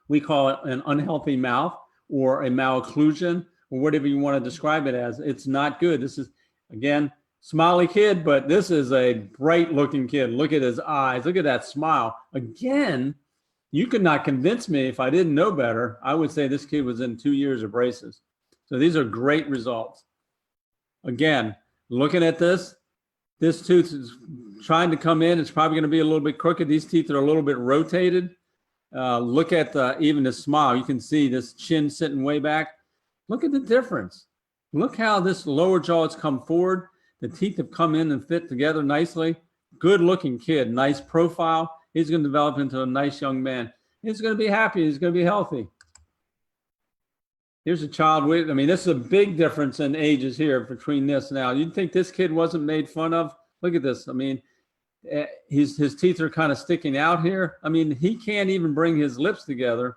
S2: We call it an unhealthy mouth or a malocclusion or whatever you want to describe it as. It's not good. This is, again, smiley kid, but this is a bright looking kid. Look at his eyes. Look at that smile. Again, you could not convince me if I didn't know better. I would say this kid was in 2 years of braces. So these are great results. Again, looking at this tooth is trying to come in. It's probably going to be a little bit crooked. These teeth are a little bit rotated. Look at even the smile. You can see this chin sitting way back. Look at the difference. Look how this lower jaw has come forward. The teeth have come in and fit together nicely. Good looking kid, nice profile. He's going to develop into a nice young man. He's going to be happy. He's going to be healthy. Here's a child with, this is a big difference in ages here between this now. You'd think this kid wasn't made fun of. Look at this. His teeth are kind of sticking out here. He can't even bring his lips together,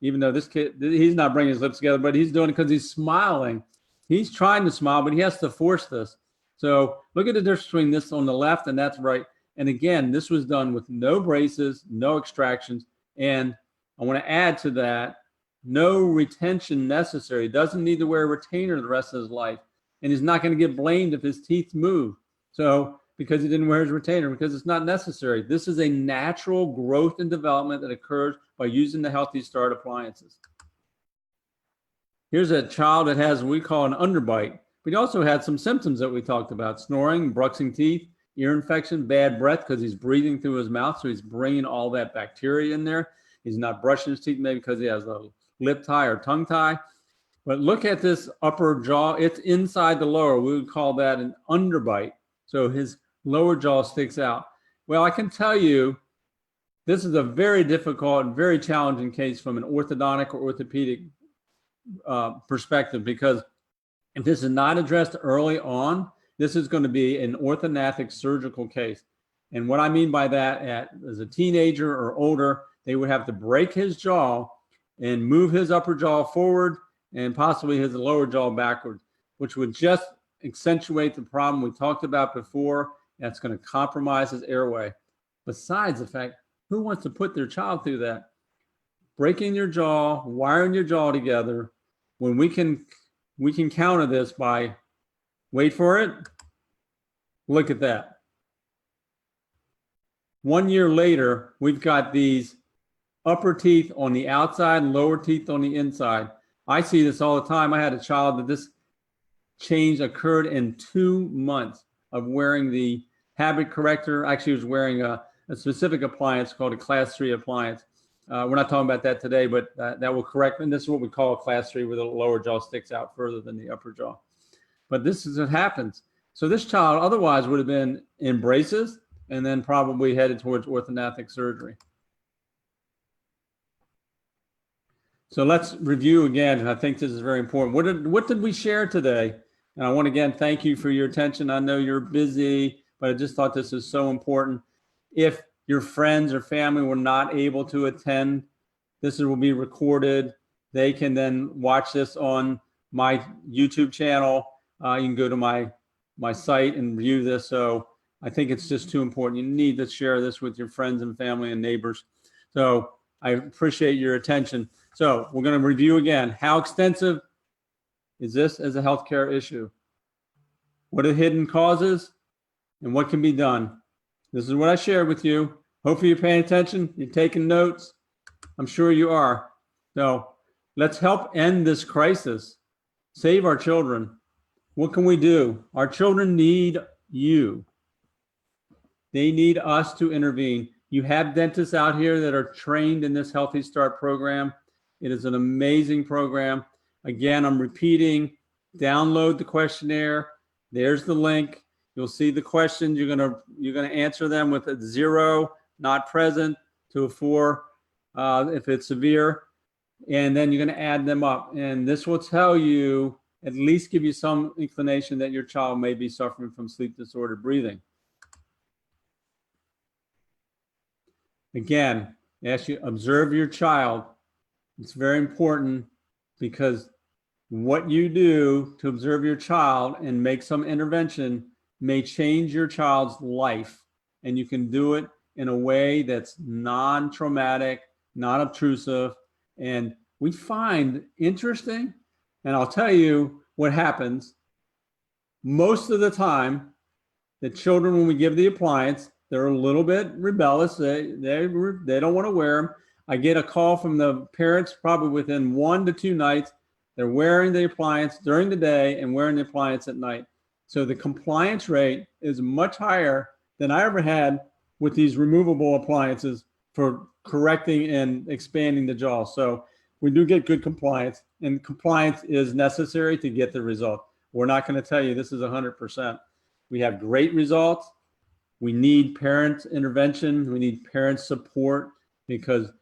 S2: even though this kid, he's not bringing his lips together, but he's doing it because he's smiling. He's trying to smile, but he has to force this. So look at the difference between this on the left and that's right. And again, this was done with no braces, no extractions. And I want to add to that, no retention necessary. He doesn't need to wear a retainer the rest of his life. And he's not going to get blamed if his teeth move. So because he didn't wear his retainer, because it's not necessary. This is a natural growth and development that occurs by using the HealthyStart appliances. Here's a child that has what we call an underbite. But he also had some symptoms that we talked about: snoring, bruxing teeth, ear infection, bad breath because he's breathing through his mouth. So he's bringing all that bacteria in there. He's not brushing his teeth, maybe because he has a lip tie or tongue tie. But look at this upper jaw. It's inside the lower. We would call that an underbite. So his lower jaw sticks out. Well, I can tell you, this is a very difficult and very challenging case from an orthodontic or orthopedic perspective, because if this is not addressed early on, this is going to be an orthodontic surgical case. And what I mean by that, as a teenager or older, they would have to break his jaw and move his upper jaw forward and possibly his lower jaw backwards, which would just accentuate the problem we talked about before. That's going to compromise his airway. Besides the fact, who wants to put their child through that? Breaking your jaw, wiring your jaw together, when we can counter this by, wait for it, look at that. 1 year later, we've got these upper teeth on the outside and lower teeth on the inside. I see this all the time. I had a child that this change occurred in 2 months of wearing the habit corrector. Actually, he was wearing a specific appliance called a class 3 appliance. We're not talking about that today, but that will correct. And this is what we call a class 3, where the lower jaw sticks out further than the upper jaw. But this is what happens. So this child otherwise would have been in braces and then probably headed towards orthodontic surgery. So let's review again. And I think this is very important. What did we share today? And I want to again thank you for your attention. I know you're busy, but I just thought this is so important. If your friends or family were not able to attend, this will be recorded. They can then watch this on my YouTube channel. You can go to my site and view this. So I think it's just too important. You need to share this with your friends and family and neighbors. So I appreciate your attention. So we're going to review again. How extensive is this as a healthcare issue? What are the hidden causes and what can be done? This is what I shared with you. Hopefully you're paying attention. You're taking notes. I'm sure you are. So let's help end this crisis. Save our children. What can we do? Our children need you. They need us to intervene. You have dentists out here that are trained in this HealthyStart program. It is an amazing program. Again, I'm repeating, download the questionnaire. There's the link. You'll see the questions. You're gonna answer them with a 0, not present, to a 4 if it's severe. And then you're gonna add them up. And this will tell you, at least give you some inclination that your child may be suffering from sleep disordered breathing. Again, ask you, observe your child. It's very important, because what you do to observe your child and make some intervention may change your child's life. And you can do it in a way that's non-traumatic, not obtrusive. And we find interesting, and I'll tell you what happens. Most of the time, the children, when we give the appliance, they're a little bit rebellious. They don't want to wear them. I get a call from the parents probably within 1 to 2 nights. They're wearing the appliance during the day and wearing the appliance at night. So the compliance rate is much higher than I ever had with these removable appliances for correcting and expanding the jaw. So we do get good compliance, and compliance is necessary to get the result. We're not going to tell you this is 100%. We have great results. We need parent intervention. We need parent support, because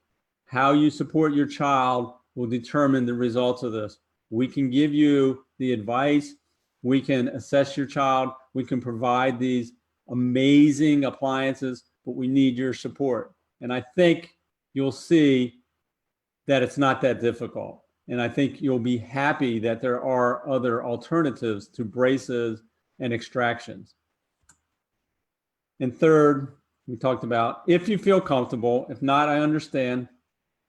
S2: how you support your child will determine the results of this. We can give you the advice. We can assess your child. We can provide these amazing appliances, but we need your support. And I think you'll see that it's not that difficult. And I think you'll be happy that there are other alternatives to braces and extractions. And third, we talked about, if you feel comfortable. If not, I understand.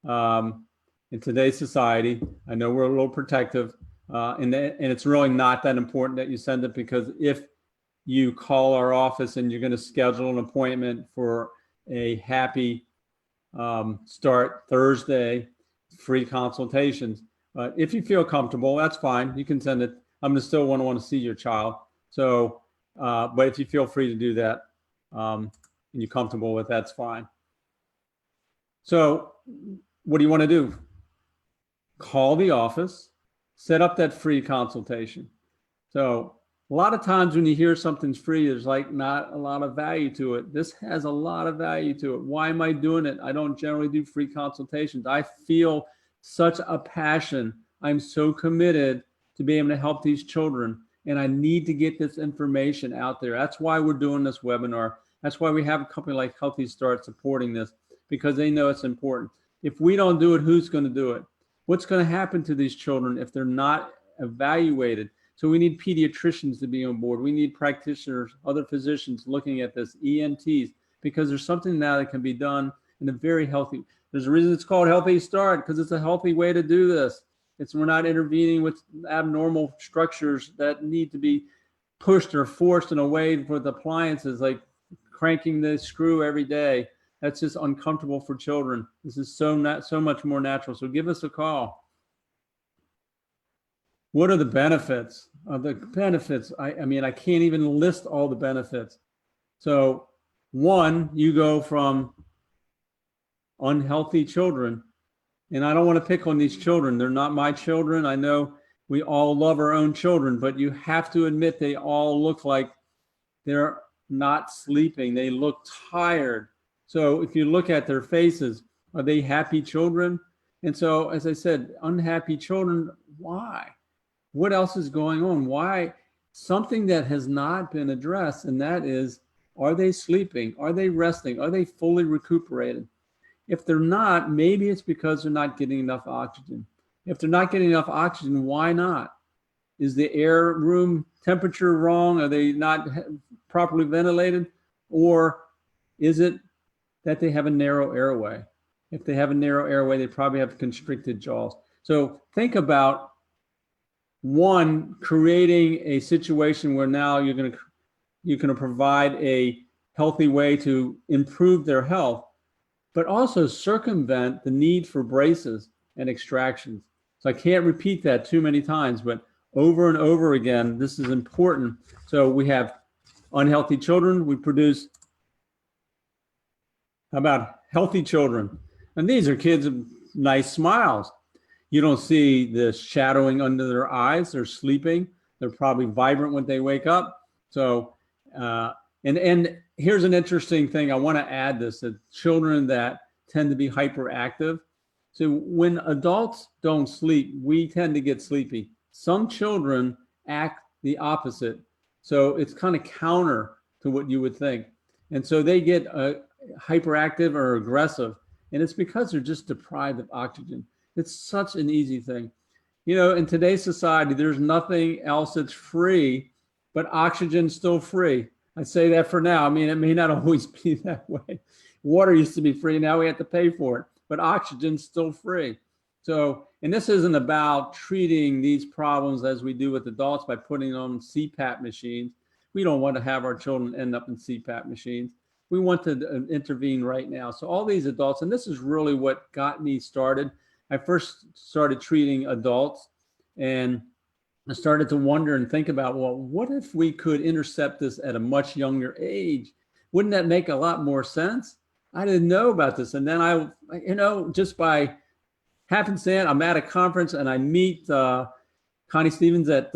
S2: In today's society, I know we're a little protective, and it's really not that important that you send it, because if you call our office and you're going to schedule an appointment for a Happy Start Thursday, free consultations. If you feel comfortable, that's fine. You can send it. I'm going to still want to see your child. So, but if you feel free to do that, and you're comfortable with, that's fine. So what do you want to do? Call the office, set up that free consultation. So a lot of times when you hear something's free, there's like not a lot of value to it. This has a lot of value to it. Why am I doing it? I don't generally do free consultations. I feel such a passion. I'm so committed to being able to help these children, and I need to get this information out there. That's why we're doing this webinar. That's why we have a company like HealthyStart supporting this, because they know it's important. If we don't do it, who's going to do it? What's going to happen to these children if they're not evaluated? So we need pediatricians to be on board. We need practitioners, other physicians looking at this, ENTs, because there's something now that can be done in a very healthy. There's a reason it's called HealthyStart, because it's a healthy way to do this. We're not intervening with abnormal structures that need to be pushed or forced in a way with appliances, like cranking the screw every day. That's just uncomfortable for children. This is so much more natural. So give us a call. What are the benefits? The benefits, I mean, I can't even list all the benefits. So one, you go from unhealthy children, and I don't want to pick on these children. They're not my children. I know we all love our own children, but you have to admit they all look like they're not sleeping. They look tired. So if you look at their faces, are they happy children? And so, as I said, unhappy children, why? What else is going on? Why? Something that has not been addressed, and that is, are they sleeping? Are they resting? Are they fully recuperated? If they're not, maybe it's because they're not getting enough oxygen. If they're not getting enough oxygen, why not? Is the air room temperature wrong? Are they not properly ventilated? Or is it that they have a narrow airway? If they have a narrow airway, they probably have constricted jaws. So think about, one, creating a situation where now you're going to provide a healthy way to improve their health, but also circumvent the need for braces and extractions. So I can't repeat that too many times, but over and over again, this is important. So we have unhealthy children. We produce, how about healthy children? And these are kids with nice smiles. You don't see the shadowing under their eyes. They're sleeping. They're probably vibrant when they wake up. So, and here's an interesting thing. I want to add this, that children that tend to be hyperactive. So when adults don't sleep, we tend to get sleepy. Some children act the opposite. So it's kind of counter to what you would think. And so they get hyperactive or aggressive. And it's because they're just deprived of oxygen. It's such an easy thing. You know, in today's society, there's nothing else that's free, but oxygen's still free. I say that for now. I mean, it may not always be that way. Water used to be free. Now we have to pay for it, but oxygen's still free. So, and this isn't about treating these problems as we do with adults by putting on CPAP machines. We don't want to have our children end up in CPAP machines. We want to intervene right now. So all these adults, and this is really what got me started. I first started treating adults, and I started to wonder and think about, well, what if we could intercept this at a much younger age? Wouldn't that make a lot more sense? I didn't know about this. And then I, just by happenstance, I'm at a conference and I meet Connie Stevens at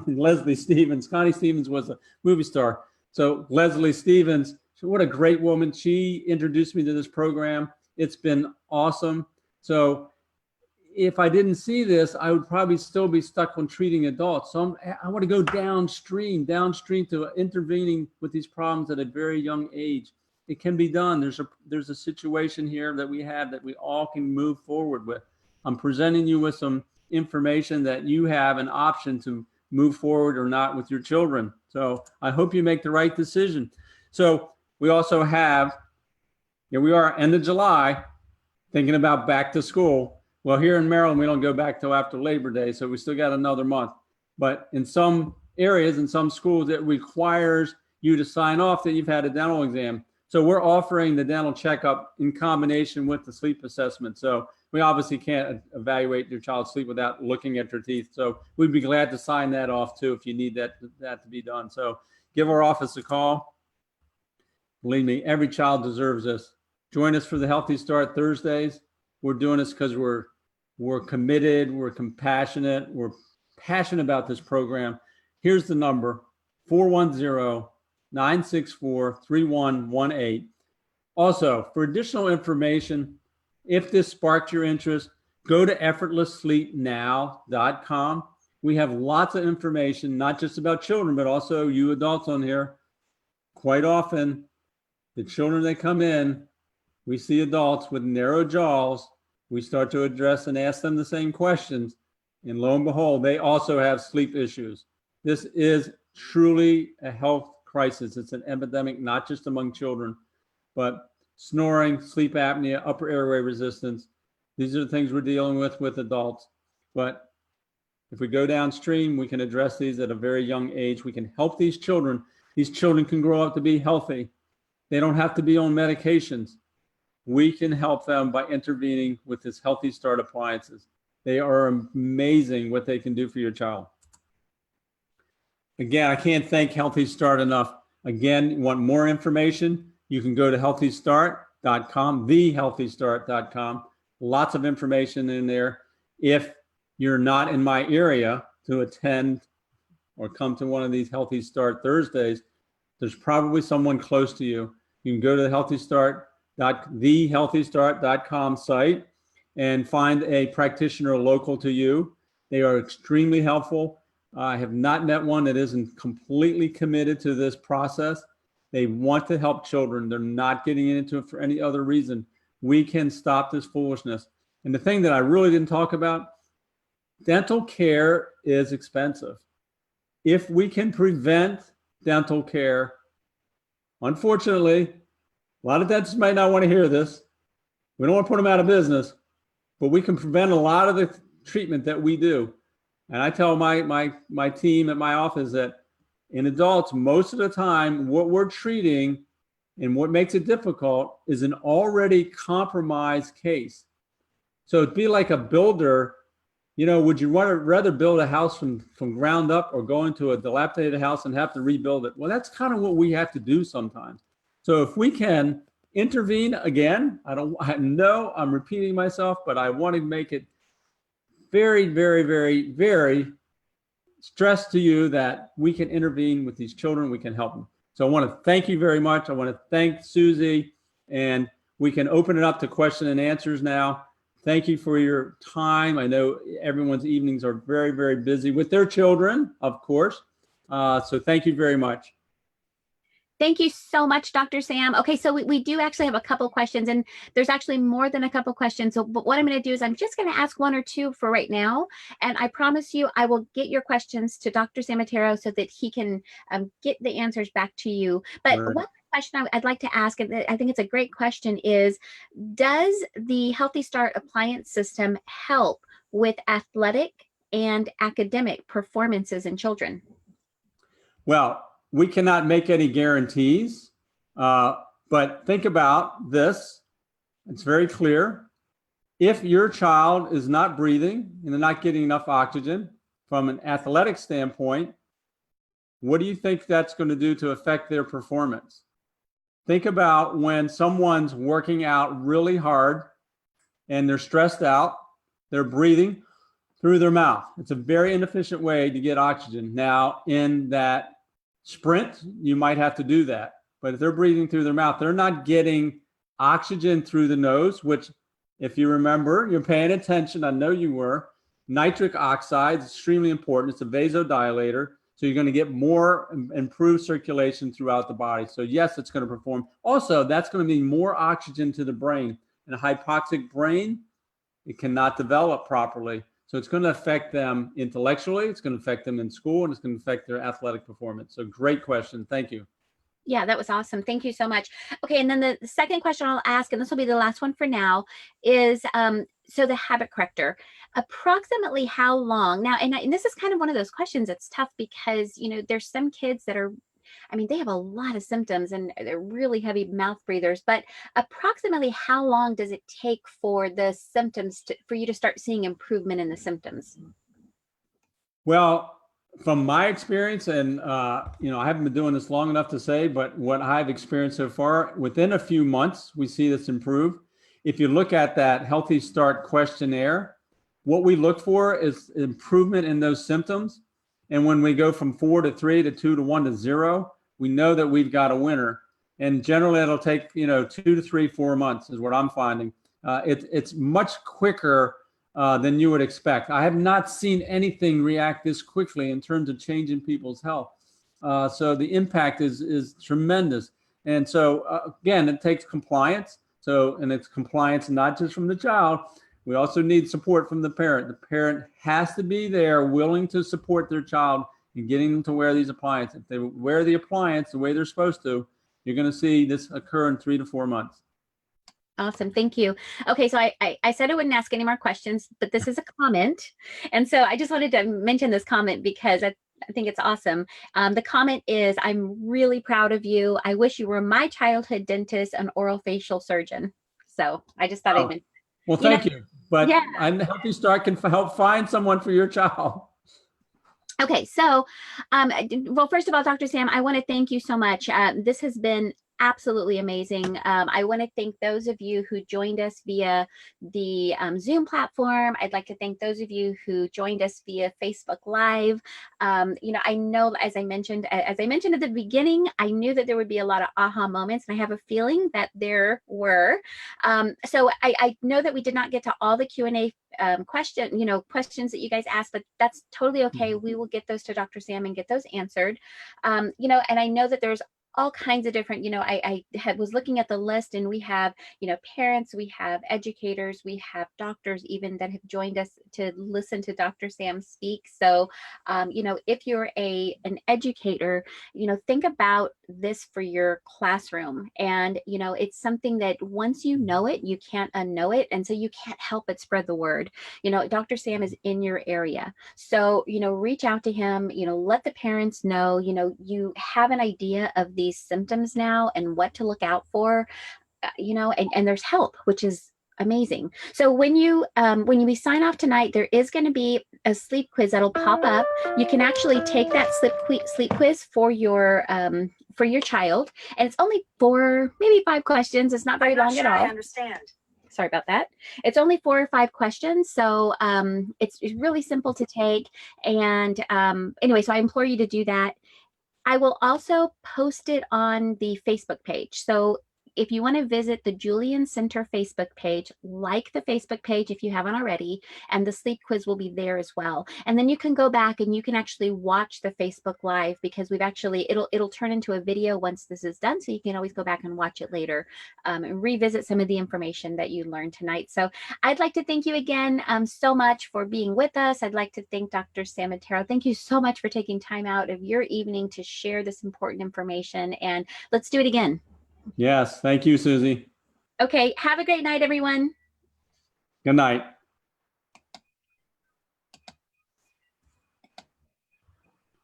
S2: Leslie Stevens. Connie Stevens was a movie star. So Leslie Stevens, what a great woman. She introduced me to this program. It's been awesome. So if I didn't see this, I would probably still be stuck on treating adults. So I want to go downstream to intervening with these problems at a very young age. It can be done. There's a situation here that we have that we all can move forward with. I'm presenting you with some information that you have an option to move forward or not with your children. So I hope you make the right decision. So we also have, here we are, end of July, thinking about back to school. Well, here in Maryland, we don't go back till after Labor Day, so we still got another month. But in some areas, in some schools, it requires you to sign off that you've had a dental exam. So we're offering the dental checkup in combination with the sleep assessment. So we obviously can't evaluate your child's sleep without looking at their teeth. So we'd be glad to sign that off too if you need that to be done. So give our office a call. Believe me, every child deserves this. Join us for the Healthy Start Thursdays. We're doing this because we're committed, we're compassionate, we're passionate about this program. Here's the number, 410-964-3118. Also, for additional information, if this sparked your interest, go to effortlesssleepnow.com. We have lots of information, not just about children, but also you adults on here. Quite often, the children that come in, we see adults with narrow jaws. We start to address and ask them the same questions. And lo and behold, they also have sleep issues. This is truly a health crisis. It's an epidemic, not just among children, but snoring, sleep apnea, upper airway resistance. These are the things we're dealing with adults. But if we go downstream, we can address these at a very young age. We can help these children. These children can grow up to be healthy. They don't have to be on medications. We can help them by intervening with this Healthy Start appliances. They are amazing what they can do for your child. Again, I can't thank Healthy Start enough. Again, you want more information, you can go to HealthyStart.com, thehealthystart.com. Lots of information in there. If you're not in my area to attend or come to one of these Healthy Start Thursdays, there's probably someone close to you. You can go to the thehealthystart.com site and find a practitioner local to you. They are extremely helpful. I have not met one that isn't completely committed to this process. They want to help children. They're not getting into it for any other reason. We can stop this foolishness. And the thing that I really didn't talk about, dental care is expensive. If we can prevent dental care, unfortunately, a lot of dentists might not want to hear this. We don't want to put them out of business, but we can prevent a lot of the treatment that we do. And I tell my team at my office that in adults, most of the time, what we're treating and what makes it difficult is an already compromised case. So it'd be like a builder, would you rather build a house from ground up or go into a dilapidated house and have to rebuild it? Well, that's kind of what we have to do sometimes. So if we can intervene again, I know I'm repeating myself, but I want to make it very, very, very, very stressed to you that we can intervene with these children, we can help them. So I want to thank you very much. I want to thank Susie, and we can open it up to question and answers now. Thank you for your time. I know everyone's evenings are very, very busy with their children, of course. So thank you very much.
S1: Thank you so much, Dr. Sam. Okay, so we do actually have a couple questions, and there's actually more than a couple questions. So but what I'm going to do is I'm just going to ask one or two for right now. And I promise you, I will get your questions to Dr. Sambataro so that he can get the answers back to you. But
S2: Right.
S1: one question I'd like to ask, and I think it's a great question, is does the Healthy Start appliance system help with athletic and academic performances in children?
S2: Well, we cannot make any guarantees, but think about this. It's very clear. If your child is not breathing and they're not getting enough oxygen from an athletic standpoint, what do you think that's going to do to affect their performance? Think about when someone's working out really hard and they're stressed out, they're breathing through their mouth. It's a very inefficient way to get oxygen. Now, in that sprint, you might have to do that. But if they're breathing through their mouth, they're not getting oxygen through the nose, which, if you remember, you're paying attention, I know you were. Nitric oxide is extremely important. It's a vasodilator. So you're going to get more improved circulation throughout the body. So yes, it's going to perform. Also, that's going to mean more oxygen to the brain. In a hypoxic brain, it cannot develop properly. So it's going to affect them intellectually, it's going to affect them in school, and it's going to affect their athletic performance. So great question. Thank you.
S1: Yeah, that was awesome. Thank you so much. Okay, and then the second question I'll ask, and this will be the last one for now, is so the habit corrector, approximately how long now, and this is kind of one of those questions that's tough because, you know, there's some kids that are, I mean, they have a lot of symptoms and they're really heavy mouth breathers, but approximately how long does it take for the symptoms for you to start seeing improvement in the symptoms?
S2: Well, from my experience, and you know, I haven't been doing this long enough to say, but what I've experienced so far, within a few months, we see this improve. If you look at that Healthy Start questionnaire, what we look for is improvement in those symptoms. And when we go from 4 to 3 to 2 to 1 to 0, we know that we've got a winner. And generally, it'll take, you know, 2 to 3, 4 months is what I'm finding. It's much quicker than you would expect. I have not seen anything react this quickly in terms of changing people's health. So the impact is tremendous. And so again, it takes compliance. So, and it's compliance not just from the child. We also need support from the parent. The parent has to be there, willing to support their child in getting them to wear these appliances. If they wear the appliance the way they're supposed to, you're going to see this occur in 3 to 4 months.
S1: Awesome. Thank you. Okay. So I said I wouldn't ask any more questions, but this is a comment. And so I just wanted to mention this comment because I think it's awesome. The comment is, I'm really proud of you. I wish you were my childhood dentist and oral facial surgeon. So I just thought I'd mention.
S2: Well, thank you. But
S1: yeah.
S2: Healthy Start can help find someone for your child.
S1: Okay, so, well, first of all, Dr. Sam, I want to thank you so much. This has been absolutely amazing. I want to thank those of you who joined us via the Zoom platform. I'd like to thank those of you who joined us via Facebook Live. You know, I know, as I mentioned at the beginning, I knew that there would be a lot of aha moments, and I have a feeling that there were. So I know that we did not get to all the Q&A questions that you guys asked, but that's totally okay. We will get those to Dr. Sam and get those answered. You know, and I know that there's all kinds of different, you know, I was looking at the list, and we have, you know, parents, we have educators, we have doctors even that have joined us to listen to Dr. Sam speak. So, you know, if you're an educator, you know, think about this for your classroom. And, you know, it's something that once you know it, you can't unknow it. And so you can't help but spread the word. You know, Dr. Sam is in your area. So, you know, reach out to him, you know, let the parents know, you know, you have an idea of these symptoms now and what to look out for, you know, and there's help, which is amazing. So when we sign off tonight, there is going to be a sleep quiz that'll pop up. You can actually take that sleep quiz for your child, and it's only 4, maybe 5 questions. It's not very long at all.
S3: I understand.
S1: Sorry about that. It's only 4 or 5 questions. So it's really simple to take. And anyway, so I implore you to do that. I will also post it on the Facebook page. So if you want to visit the Julian Center Facebook page, like the Facebook page if you haven't already, and the sleep quiz will be there as well. And then you can go back and you can actually watch the Facebook Live, because we've actually, it'll turn into a video once this is done. So you can always go back and watch it later and revisit some of the information that you learned tonight. So I'd like to thank you again so much for being with us. I'd like to thank Dr. Sambataro. Thank you so much for taking time out of your evening to share this important information. And let's do it again.
S2: Yes. Thank you, Susie.
S1: Okay. Have a great night, everyone.
S2: Good night.